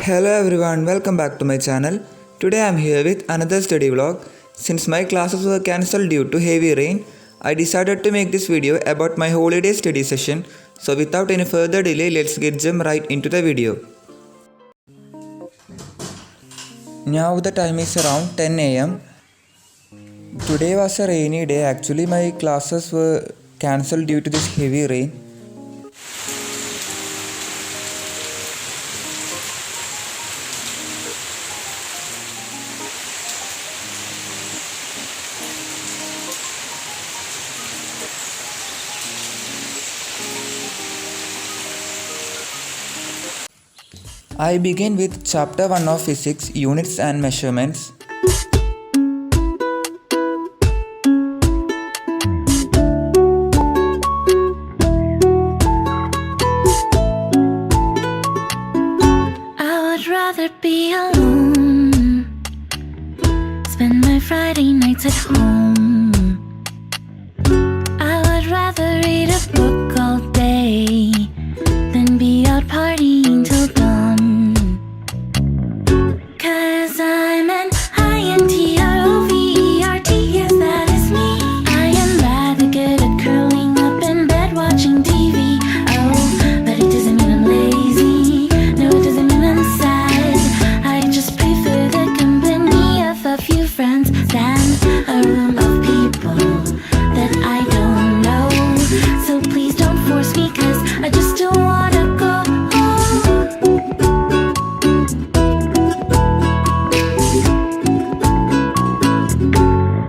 Hello everyone, welcome back to my channel. Today I am here with another study vlog. Since my classes were cancelled due to heavy rain, I decided to make this video about my holiday study session. So without any further delay, let's jump right into the video. Now the time is around 10 am. Today was a rainy day. Actually my classes were cancelled due to this heavy rain. I begin with chapter 1 of physics, units and measurements. I would rather be alone, spend my Friday nights at home. I would rather read a book all day than be out partying till dawn. Cause I'm an INTROVERT, yes that is me. I am rather good at curling up in bed watching TV. Oh, but it doesn't mean I'm lazy. No, it doesn't mean I'm sad. I just prefer the company of a few friends than a room of people that I don't know. So please don't force me, cause I just don't wanna go.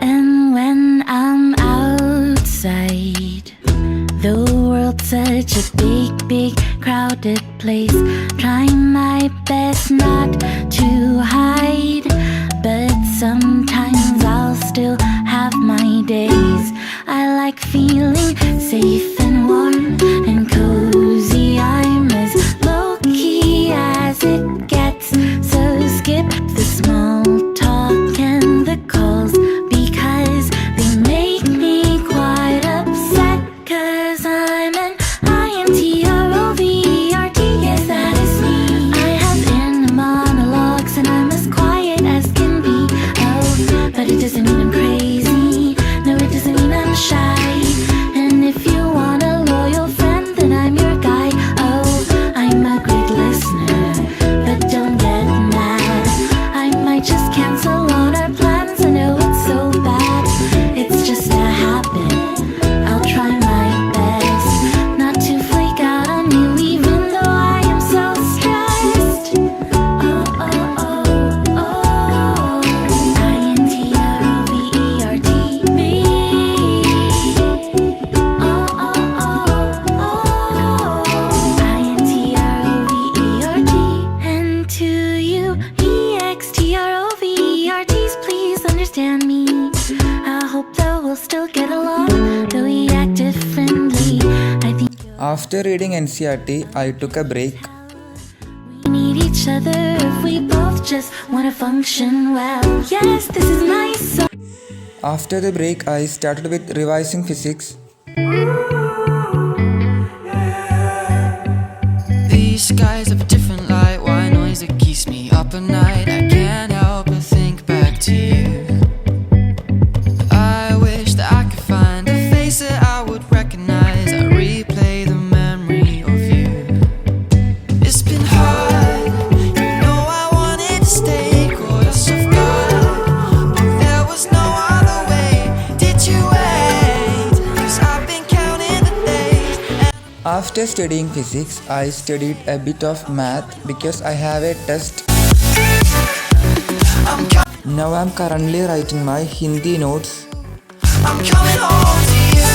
And when I'm outside, the world's such a big, crowded place. Trying my best not to hide, but sometimes I'll still have my days. I like feeling safe and warm and cozy. I'm as low-key as it gets, so skip the small talk and the calls, because they make me quite upset. Cause I'm an INTROVERT, yes that is me. I have inner monologues and I'm as quiet as can be. Oh, but it doesn't mean I'm crazy. No, it doesn't mean I'm shy. And if you want a loyal friend, then I'm your guy. Oh, I'm a great listener, but don't get mad. I might just cancel on our plans. I know it's so bad, it's just a habit. I'll try my best not to flake out on you, even though I am so stressed. Oh, oh, oh, oh, INTROVERT, me. Oh, oh, oh, oh, INTROVERT. And to you EXTROVERTs, please understand me. I hope that we'll still get along, though we act differently. I think After reading NCERT, I took a break. we need each other if we both just want to function well. Yes, this is my song. After the break, I started with revising physics. These skies have a different light, white noise that keeps me up at night. I can't help but think back to you. I wish that I could find a face that I would recognize. I replay the memory of you. It's been hard, you know I wanted to stay, caught us off guard, but there was no other way. Did you wait? 'Cause I've been counting the days. After studying physics, I studied a bit of math because I have a test. Now I'm currently writing my Hindi notes. I'm coming home to you,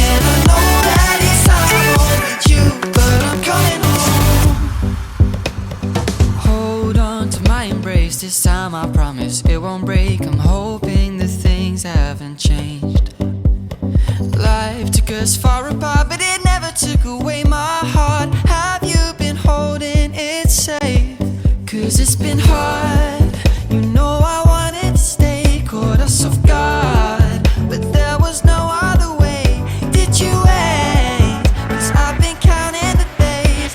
and I know that it's time home with you, but I'm coming home. Hold on to my embrace, this time I promise it won't break. I'm hoping that things haven't changed. Life took us far apart, but it never took away my heart. Have you been holding it safe? 'Cause it's been hard, you know I wanted to stay, caught us off guard, but there was no other way. Did you wait? 'Cause I've been counting the days,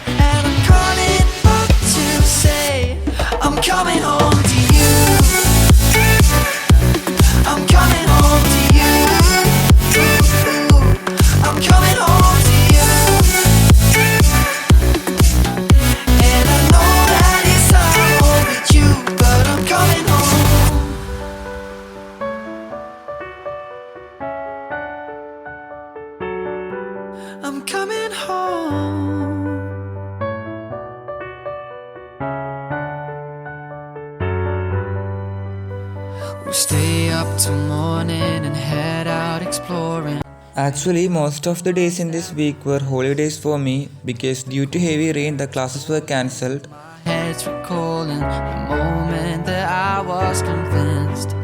We'll stay up till morning and head out exploring. Actually, most of the days in this week were holidays for me because due to heavy rain the classes were cancelled. My head's recalling the moment that I was convinced.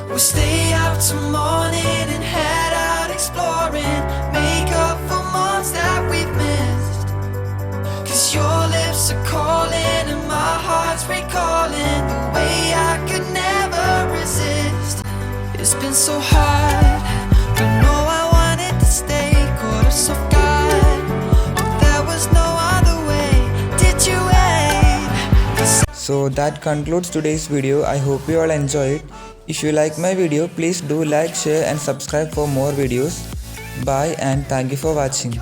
We'll stay up till morning and head out exploring. Make up for months that we've missed. 'Cause your lips are calling and my heart's recalling the way I could never resist. It's been so hard, but no, I wanted to stay. Caught us off guard, but there was no other way. Did you wait? So that concludes today's video. I hope you all enjoyed. If you like my video, please do like, share and subscribe for more videos. Bye and thank you for watching.